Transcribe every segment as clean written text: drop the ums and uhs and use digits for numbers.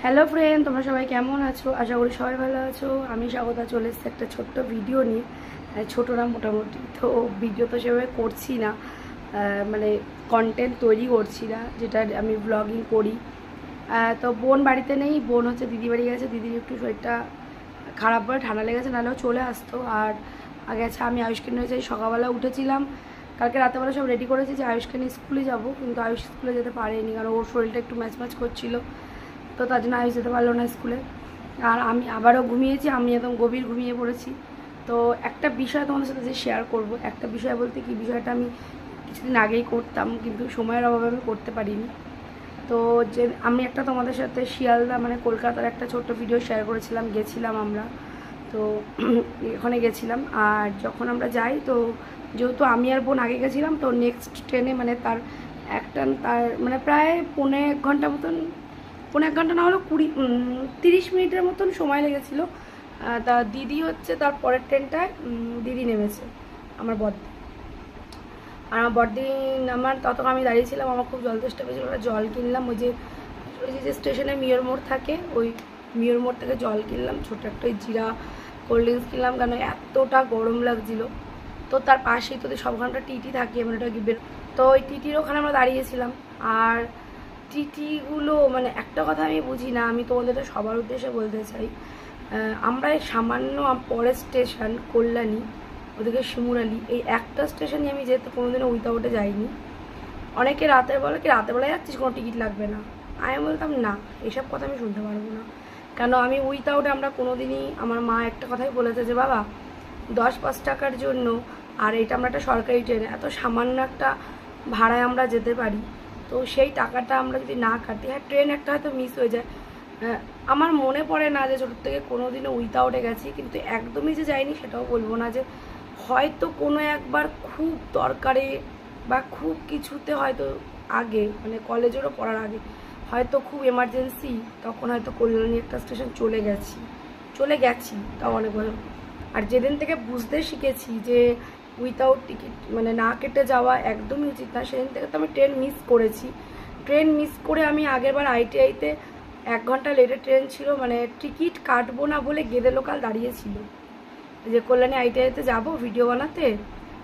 Hello friend, তোমরা সবাই কেমন আছো? আশা করি সবাই ভালো আছো। আমি স্বাগতা চলে এসেছি একটা ছোট্ট ভিডিও নিয়ে। ছোটো না মোটামুটি, তো ভিডিও তো সেভাবে করছি না, মানে কন্টেন্ট তৈরি করছি না, যেটা আমি ব্লগিং করি। তো বোন বাড়িতে নেই, বোন হচ্ছে দিদি বাড়ি গেছে। দিদির একটু শরীরটা খারাপ বলে ঠান্ডা লেগেছে, নাহলেও চলে আসতো। আর আগে আছে আমি আয়ুষকে নিয়ে যাই, সকালবেলা উঠেছিলাম, কালকে রাতেবেলা সব রেডি করেছি যে আয়ুষকে নিয়ে স্কুলে যাবো, কিন্তু আয়ুষ স্কুলে যেতে পারেনি কারণ ওর শরীরটা একটু ম্যাচ করছিল, তো তার জন্য আয়ুষ যেতে পারলো না স্কুলে। আর আমি আবারও ঘুমিয়েছি, আমি একদম গভীর ঘুমিয়ে পড়েছি। তো একটা বিষয় তোমাদের সাথে যে শেয়ার করব, একটা বিষয় বলতে কি, বিষয়টা আমি কিছুদিন আগেই করতাম কিন্তু সময়ের অভাবে আমি করতে পারিনি। তো যে আমি একটা তোমাদের সাথে শিয়ালদা মানে কলকাতার একটা ছোট্ট ভিডিও শেয়ার করেছিলাম, গেছিলাম আমরা, তো এখানে গেছিলাম। আর যখন আমরা যাই, তো যেহেতু আমি আর বোন আগে গেছিলাম, তো নেক্সট ট্রেনে মানে তার মানে প্রায় পৌনে এক ঘন্টা না হলেও 30 মিনিটের মতন সময় লেগেছিলো। তা দিদি হচ্ছে তার পরের ট্রেনটায় দিদি নেমেছে, আমার বড়দি। আর আমার বড়দি আমার ততক্ষণ আমি দাঁড়িয়েছিলাম, আমার খুব জল তেষ্টা পেয়েছিল, জল কিনলাম। ওই যে স্টেশনে মিয়র মোড় থাকে, ওই মিয়র মোড় থেকে জল কিনলাম, ছোটো একটা জিরা কোল্ড ড্রিঙ্কস কিনলাম, কেন এতটা গরম লাগছিল। তো তার পাশেই তো সবখানটা টিটি থাকে, মানে ওটা গিবের, তো ওই টিটির ওখানে আমরা দাঁড়িয়েছিলাম। আর টিটিগুলো মানে একটা কথা আমি বুঝি না, আমি তোমাদের সবার উদ্দেশ্যে বলতে চাই, আমরা সামান্য পরের স্টেশন কল্যাণী, ওদিকে শিমুরালি, এই একটা স্টেশনই আমি যেতে কোনোদিনও উইথাউটে যাইনি। অনেকে রাতের বেলায় যাচ্ছিস, কোনো টিকিট লাগবে না। আমি বলতাম না, এসব কথা আমি শুনতে পারবো না, কেন আমি উইথাউটে আমরা কোনোদিনই, আমার মা একটা কথাই বলেছে যে বাবা 10-5 টাকার জন্য, আর এটা আমরা একটা সরকারি ট্রেনে এত সামান্য একটা ভাড়ায় আমরা যেতে পারি, তো সেই টাকাটা আমরা যদি না কাটি, হ্যাঁ ট্রেন একটা হয়তো মিস হয়ে যায়। আমার মনে পড়ে না যে ছোটোর থেকে কোনোদিনও উইথাউটে গেছি, কিন্তু একদমই যে যাইনি সেটাও বলবো না, যে হয়তো কোনো একবার খুব দরকারে বা খুব কিছুতে, হয়তো আগে মানে কলেজেরও পড়ার আগে হয়তো খুব এমার্জেন্সি, তখন হয়তো কল্যাণী একটা স্টেশন চলে গেছি তাও অনেক ভালো। আর যেদিন থেকে বুঝতে শিখেছি যে উইথাউট টিকিট মানে না কেটে যাওয়া একদমই উচিত না, সেদিন থেকে তো আমি ট্রেন মিস করেছি। ট্রেন মিস করে আমি আগেরবার ITIতে 1 ঘন্টা লেটে ট্রেন ছিল, মানে টিকিট কাটবো না বলে গেদে লোকাল দাঁড়িয়েছিল যে কল্যাণী ITIতে যাবো ভিডিও বানাতে,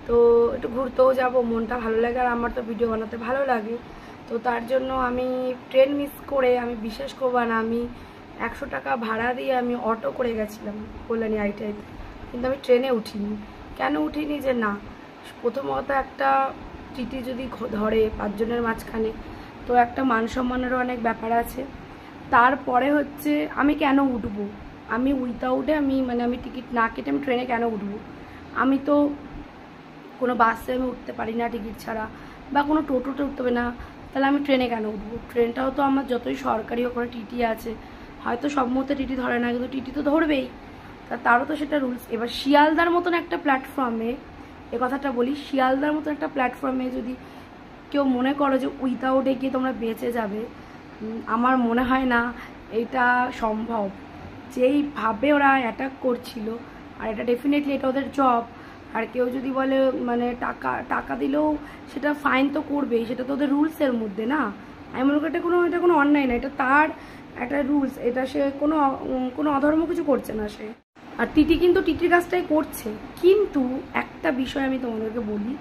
তো একটু ঘুরতেও যাবো, মনটা ভালো লাগে, আর আমার তো ভিডিও বানাতে ভালো লাগে। তো তার জন্য আমি ট্রেন মিস করে, আমি বিশ্বাস করবো না, আমি 100 টাকা ভাড়া দিয়ে আমি অটো করে গেছিলাম কল্যাণী ITIতে, কিন্তু আমি ট্রেনে উঠিনি। কেন উঠিনি? যে না, প্রথমত একটা টিটি যদি ধরে 5 জনের মাঝখানে, তো একটা মান সম্মানেরও অনেক ব্যাপার আছে। তারপরে হচ্ছে আমি কেন উঠবো, আমি উইথাউটে আমি টিকিট না কেটে আমি ট্রেনে কেন উঠবো? আমি তো কোনো বাসে আমি উঠতে পারি না টিকিট ছাড়া, বা কোনো টোটোতে উঠতে হবে না, তাহলে আমি ট্রেনে কেন উঠবো? ট্রেনটাও তো আমার যতই সরকারি ওখানে টিটি আছে, হয়তো সব মুহূর্তে টিটি ধরে না, কিন্তু টিটি তো ধরবেই, তারও তো সেটা রুলস। এবার শিয়ালদার মতন একটা প্ল্যাটফর্মে, এ কথাটা বলি, শিয়ালদার মতন একটা প্ল্যাটফর্মে যদি কেউ মনে করো যে উইথাউটে গিয়ে তোমরা বেঁচে যাবে, আমার মনে হয় না এটা সম্ভব। যেইভাবে ওরা অ্যাটাক করছিল, আর এটা ডেফিনেটলি এটা ওদের জব। আর কেউ যদি বলে মানে টাকা দিলেও সেটা ফাইন তো করবেই, সেটা তো ওদের রুলসের মধ্যে না। আমি মনে করি এটা কোনো অন্যায় না, এটা তার একটা রুলস, এটা সে কোনো অধর্ম কিছু করছে না সে। আর টিটি কিন্তু টিটির কাজটাই করছে। কিন্তু একটা বিষয় আমি তোমাদেরকে বলি,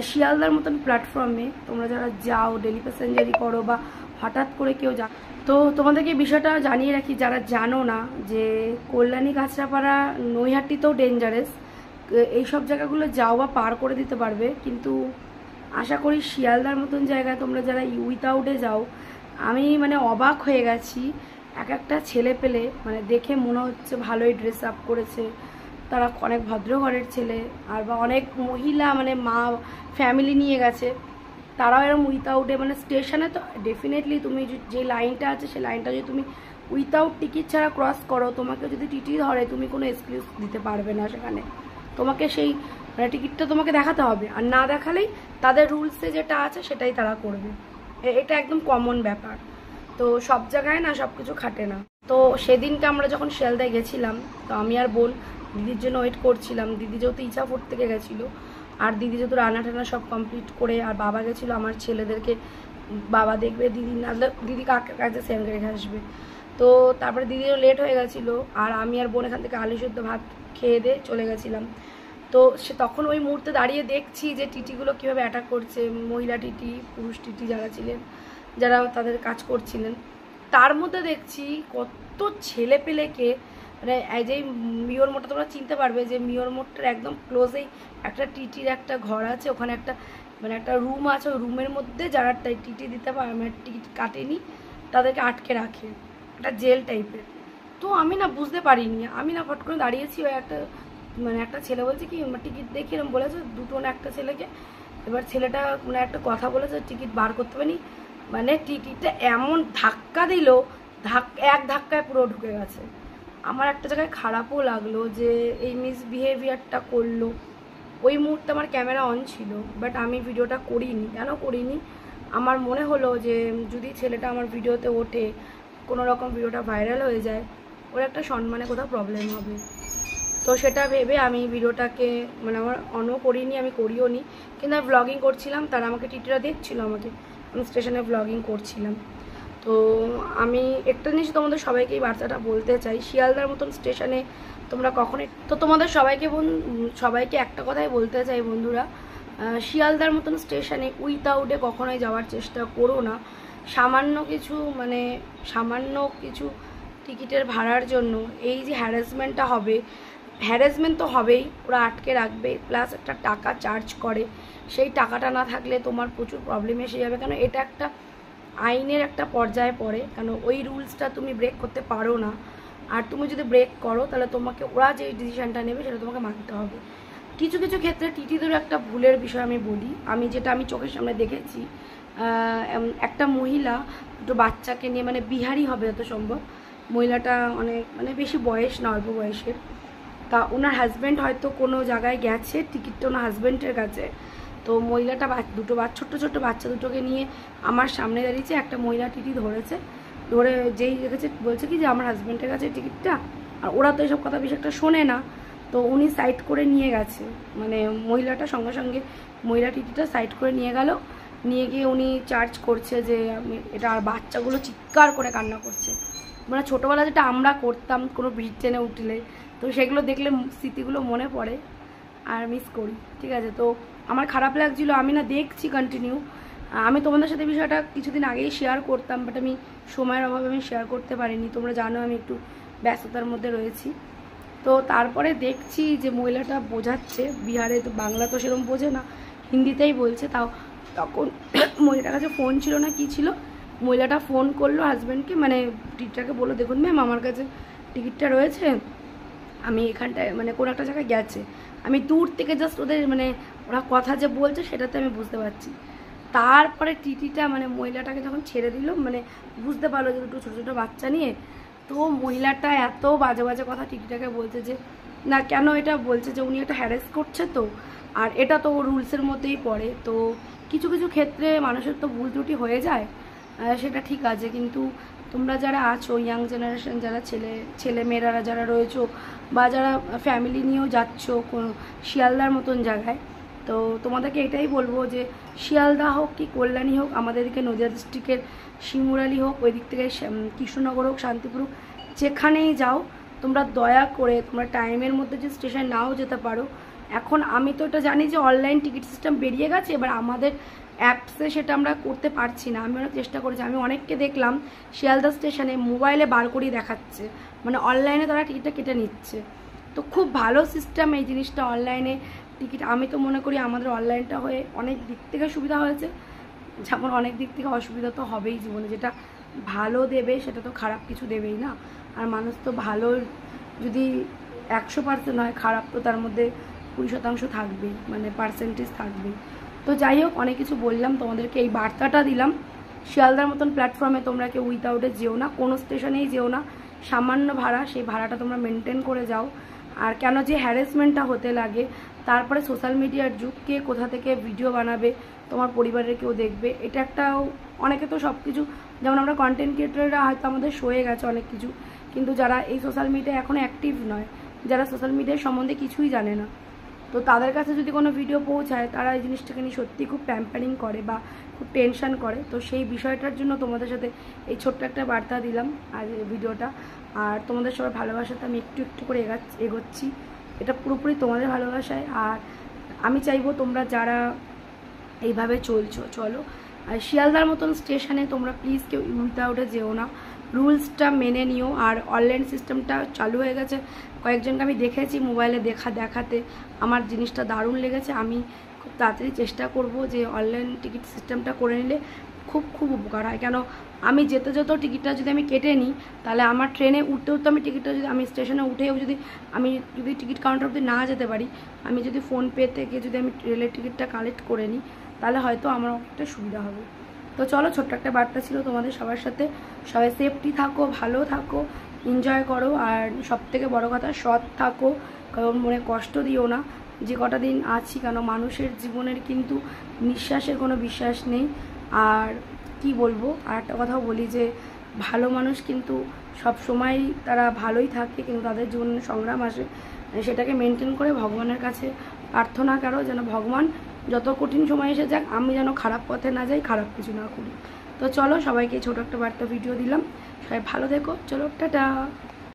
শিয়ালদার মতন প্ল্যাটফর্মে তোমরা যারা যাও, ডেলি প্যাসেঞ্জারি করো, বা হঠাৎ করে কেউ যা, তো তোমাদেরকে বিষয়টা জানিয়ে রাখি যারা জানো না, যে কল্যাণী, কাঁচরাপাড়া, নৈহাটিতেও ডেঞ্জারাস। এইসব জায়গাগুলো যাও বা পার করে দিতে পারবে, কিন্তু আশা করি শিয়ালদার মতন জায়গায় তোমরা যারা উইথাউটে যাও, আমি মানে অবাক হয়ে গেছি। একটা ছেলে পেলে মানে দেখে মনে হচ্ছে ভালোই ড্রেস আপ করেছে, তারা অনেক ভদ্র ঘরের ছেলে, আর বা অনেক মহিলা মানে মা ফ্যামিলি নিয়ে গেছে, তারাও এরকম উইথাউটে, মানে স্টেশনে তো ডেফিনেটলি তুমি যে লাইনটা আছে সেই লাইনটা যদি তুমি উইথাউট টিকিট ছাড়া ক্রস করো, তোমাকে যদি টিটি ধরে তুমি কোনো এক্সকিউজ দিতে পারবে না সেখানে, তোমাকে সেই মানে টিকিটটা তোমাকে দেখাতে হবে, আর না দেখালেই তাদের রুলসে যেটা আছে সেটাই তারা করবে। এটা একদম কমন ব্যাপার। তো সব জায়গায় না সব কিছু খাটে না। তো সেদিনকে আমরা যখন শিয়ালদায় গেছিলাম, তো আমি আর বোন দিদির জন্য ওয়েট করছিলাম। দিদি যেহেতু ইচ্ছাপুর থেকে গেছিলো, আর দিদি যেহেতু রান্না টান্না সব কমপ্লিট করে, আর বাবা গেছিলো আমার ছেলেদেরকে, বাবা দেখবে, দিদি না দিদি কাকে কাছে সেন্ড রেখে আসবে। তো তারপরে দিদিরও লেট হয়ে গেছিলো, আর আমি আর বোন এখান থেকে আলু সেদ্ধ ভাত খেয়ে দিয়ে চলে গেছিলাম। তো সে তখন ওই মুহূর্তে দাঁড়িয়ে দেখছি যে টিটিগুলো কীভাবে অ্যাটাক করছে, মহিলা টিটি পুরুষ টিটি যারা ছিলেন, যারা তাদের কাজ করছিলেন। তার মধ্যে দেখছি কত ছেলে পেলেকে, মানে যেই মিওর মোড়টা তোমরা চিনতে পারবে, যে মিওর মোড়টার একদম ক্লোজেই একটা টিটির একটা ঘর আছে, ওখানে একটা মানে একটা রুম আছে, ওই রুমের মধ্যে যারা টিটি দিতে পারে, মানে টিকিট কাটেনি তাদেরকে আটকে রাখে, একটা জেল টাইপের। তো আমি না বুঝতে পারিনি, আমি না ফট করে দাঁড়িয়েছি, ওই একটা মানে একটা ছেলে বলছে কি টিকিট দেখি এরকম বলেছে, দুটো না একটা ছেলেকে। এবার ছেলেটা মানে একটা কথা বলেছে টিকিট বার করতে পারিনি, মানে টিকিটটা এমন ধাক্কা দিল, এক ধাক্কায় পুরো ঢুকে গেছে। আমার একটা জায়গায় খারাপও লাগলো যে এই মিসবিহেভিয়ারটা করলো। ওই মুহূর্তে আমার ক্যামেরা অন ছিল, বাট আমি ভিডিওটা করিনি। কেন করিনি, আমার মনে হলো যে যদি ছেলেটা আমার ভিডিওতে ওঠে, কোনো রকম ভিডিওটা ভাইরাল হয়ে যায়, ওর একটা সম্মানে কোথাও প্রবলেম হবে। তো সেটা ভেবে আমি ভিডিওটাকে মানে আমার অনও করিনি, আমি করিও নি, কিন্তু আমি ব্লগিং করছিলাম। তারা আমাকে টিটিরা দেখছিল, আমি স্টেশনে ব্লগিং করছিলাম। তো আমি একটা জিনিস তোমাদের সবাইকে এই বার্তাটা বলতে চাই, শিয়ালদার মতন স্টেশনে তোমরা কখনোই, তো তোমাদের সবাইকে একটা কথাই বলতে চাই বন্ধুরা, শিয়ালদার মতন স্টেশনে উইথাউটে কখনোই যাওয়ার চেষ্টা করো না। সামান্য কিছু টিকিটের ভাড়ার জন্য এই যে হ্যারাসমেন্টটা হবে, হ্যারাসমেন্ট তো হবেই, ওরা আটকে রাখবে, প্লাস একটা টাকা চার্জ করে, সেই টাকাটা না থাকলে তোমার প্রচুর প্রবলেম এসে যাবে। কারণ এটা একটা আইনের একটা পর্যায়ে পড়ে, কারণ ওই রুলসটা তুমি ব্রেক করতে পারো না। আর তুমি যদি ব্রেক করো তাহলে তোমাকে ওরা যে ডিসিশনটা নেবে সেটা তোমাকে মানতে হবে। কিছু কিছু ক্ষেত্রে টিটিদেরও একটা ভুলের বিষয় আমি বলি, আমি চোখের সামনে দেখেছি। একটা মহিলা দুটো বাচ্চাকে নিয়ে, মানে বিহারি হবে যত সম্ভব, মহিলাটা অনেক মানে বেশি বয়স না, অল্প বয়সের। তা ওনার হাজব্যান্ড হয়তো কোনো জায়গায় গেছে, টিকিটটা ওনার হাজব্যান্ডের কাছে। তো মহিলাটা ছোট্ট ছোট্ট বাচ্চা দুটোকে নিয়ে আমার সামনে দাঁড়িয়েছে, একটা মহিলা টিটি ধরে যেই রেখেছে বলছে কি যে আমার হাজব্যান্ডের কাছে টিকিটটা। আর ওরা তো এসব কথা বেশি একটা শোনে না, তো উনি সাইড করে নিয়ে গেছে, মানে মহিলাটা সঙ্গে সঙ্গে মহিলা টিটিটা সাইড করে নিয়ে গেল, নিয়ে গিয়ে উনি চার্জ করছে যে আমি এটা, আর বাচ্চাগুলো চিৎকার করে কান্না করছে। মানে ছোটোবেলা যেটা আমরা করতাম কোনো ব্রিজ ট্রেনে উঠলে, তো সেগুলো দেখলে স্মৃতিগুলো মনে পড়ে আর মিস করি, ঠিক আছে। তো আমার খারাপ লাগছিলো, আমি না দেখছি কন্টিনিউ। আমি তোমাদের সাথে বিষয়টা কিছুদিন আগেই শেয়ার করতাম, বাট আমি সময়ের অভাবে আমি শেয়ার করতে পারিনি। তোমরা জানো আমি একটু ব্যস্ততার মধ্যে রয়েছি। তো তারপরে দেখছি যে মহিলাটা বোঝাচ্ছে, বিহারে তো বাংলা তো সেরকম বোঝে না, হিন্দিতেই বলছে। তখন মহিলাটার কাছে ফোন ছিল না কি ছিল, মহিলাটা ফোন করলো হাজব্যান্ডকে, মানে টিকিটটাকে বললো দেখুন ম্যাম আমার কাছে টিকিটটা রয়েছে, আমি এখানটায় মানে কোনো একটা জায়গায় গেছে, আমি দূর থেকে জাস্ট ওদের মানে ওরা কথা যে বলছে সেটাতে আমি বুঝতে পারছি। তারপরে টিটিটা মানে মহিলাটাকে যখন ছেড়ে দিল, মানে বুঝতে পারলো যে দুটো ছোটো ছোটো বাচ্চা নিয়ে, তো মহিলাটা এত বাজে বাজে কথা টিটিটাকে বলছে যে না কেন এটা বলছে যে উনি একটা হ্যারাস করছে, তো আর এটা তো রুলসের মধ্যেই পড়ে। তো কিছু কিছু ক্ষেত্রে মানুষের তো ভুল ত্রুটি হয়ে যায়, সেটা ঠিক আছে, কিন্তু তোমরা যারা আছো ইয়াং জেনারেশন, যারা ছেলে মেয়েরা যারা রয়েছো, বা যারা ফ্যামিলি নিয়েও যাচ্ছ কোনো শিয়ালদার মতন জায়গায়, তো তোমাদেরকে এটাই বলবো যে শিয়ালদা হোক কি কল্যাণী হোক, আমাদেরকে নদিয়া ডিস্ট্রিক্টের শিমুরালি হোক, ওই দিক থেকে কৃষ্ণনগর হোক, শান্তিপুর হোক, যেখানেই যাও তোমরা দয়া করে তোমরা টাইমের মধ্যে যে স্টেশন নাও যেতে পারো। এখন আমি তো এটা জানি যে অনলাইন টিকিট সিস্টেম বেরিয়ে গেছে, এবার আমাদের অ্যাপসে সেটা আমরা করতে পারছি না। আমি অনেক চেষ্টা করেছি, আমি অনেককে দেখলাম শিয়ালদা স্টেশনে মোবাইলে বার করেই দেখাচ্ছে, মানে অনলাইনে তারা টিকিটটা কেটে নিচ্ছে। তো খুব ভালো সিস্টেম এই জিনিসটা, অনলাইনে টিকিট। আমি তো মনে করি আমাদের অনলাইনটা হয়ে অনেক দিক থেকে সুবিধা হয়েছে, যেমন অনেক দিক থেকে অসুবিধা তো হবেই জীবনে। যেটা ভালো দেবে সেটা তো খারাপ কিছু দেবেই না, আর মানুষ তো ভালো যদি 100% হয়, খারাপ তো তার মধ্যে 20% থাকবেই, মানে পার্সেন্টেজ থাকবেই। তো যাই হোক, অনেক কিছু বললাম, তোমাদেরকে এই বার্তাটা দিলাম। শিয়ালদার মতন প্ল্যাটফর্মে তোমরা কেউ উইথাউটে যেও না, কোনো স্টেশনেই যেও না। সামান্য ভাড়া, সেই ভাড়াটা তোমরা মেনটেন করে যাও। আর কেন যে হ্যারাসমেন্টটা হতে লাগে, তারপরে সোশ্যাল মিডিয়ার যুগ, কে কোথা থেকে ভিডিও বানাবে, তোমার পরিবারের কেউ দেখবে, এটা একটা অনেকে তো সব কিছু, যেমন আমরা কন্টেন্ট ক্রিয়েটররা হয়তো আমাদের সয়ে গেছে অনেক কিছু, কিন্তু যারা এই সোশ্যাল মিডিয়ায় এখনও অ্যাক্টিভ নয়, যারা সোশ্যাল মিডিয়ার সম্বন্ধে কিছুই জানে না, তো তাদের কাছে যদি কোনো ভিডিও পৌঁছায় তারা এই জিনিসটাকে নিয়ে সত্যি খুব প্যাম্পারিং করে বা খুব টেনশন করে। তো সেই বিষয়টার জন্য তোমাদের সাথে এই ছোট্ট একটা বার্তা দিলাম আর ভিডিওটা। আর তোমাদের সবার ভালোবাসাতে আমি একটু একটু করে এগোচ্ছি, এটা পুরোপুরি তোমাদের ভালোবাসায়। আর আমি চাইবো তোমরা যারা এইভাবে চলো, আর শিয়ালদার মতন স্টেশনে তোমরা প্লিজ কেউ উইথাউটে যেও না, রুলসটা মেনে নিও। আর অনলাইন সিস্টেমটা চালু হয়ে গেছে, কয়েকজনকে আমি দেখেছি মোবাইলে দেখাতে, আমার জিনিসটা দারুণ লেগেছে। আমি খুব তাড়াতাড়ি চেষ্টা করব যে অনলাইন টিকিট সিস্টেমটা করে নিলে খুব উপকার হয়। কেন আমি যেতে টিকিটটা যদি আমি কেটে নিই, তাহলে আমার ট্রেনে উঠতে আমি টিকিটটা যদি আমি স্টেশনে উঠেও যদি টিকিট কাউন্টার অবধি না যেতে পারি, আমি যদি ফোনপে থেকে যদি আমি রেলের টিকিটটা কালেক্ট করে নিই, তাহলে হয়তো আমার অনেকটা সুবিধা হবে। তো চলো, ছোট্ট একটা বার্তা ছিল তোমাদের সবার সাথে। সবাই সেফটি থাকো, ভালো থাকো, এনজয় করো, আর সবথেকে বড় কথা সৎ থাকো, কারণ মনে কষ্ট দিও না। যে কটা দিন আছি, কেন মানুষের জীবনের কিন্তু নিঃশ্বাসের কোনো বিশ্বাস নেই। আর কি বলবো, আর একটা কথাও বলি যে ভালো মানুষ কিন্তু সব সময় তারা ভালোই থাকে, কিন্তু তাদের জীবনে সংগ্রাম আসে, সেটাকে মেনটেন করে ভগবানের কাছে প্রার্থনা করো যেন ভগবান যত কঠিন সময় এসে যাক, আমি যেন খারাপ পথে না যাই, খারাপ কিছু না করি। তো চলো, সবাইকে ছোটো একটা বার্তা ভিডিও দিলাম, সবাই ভালো থেকো, চলো টাটা।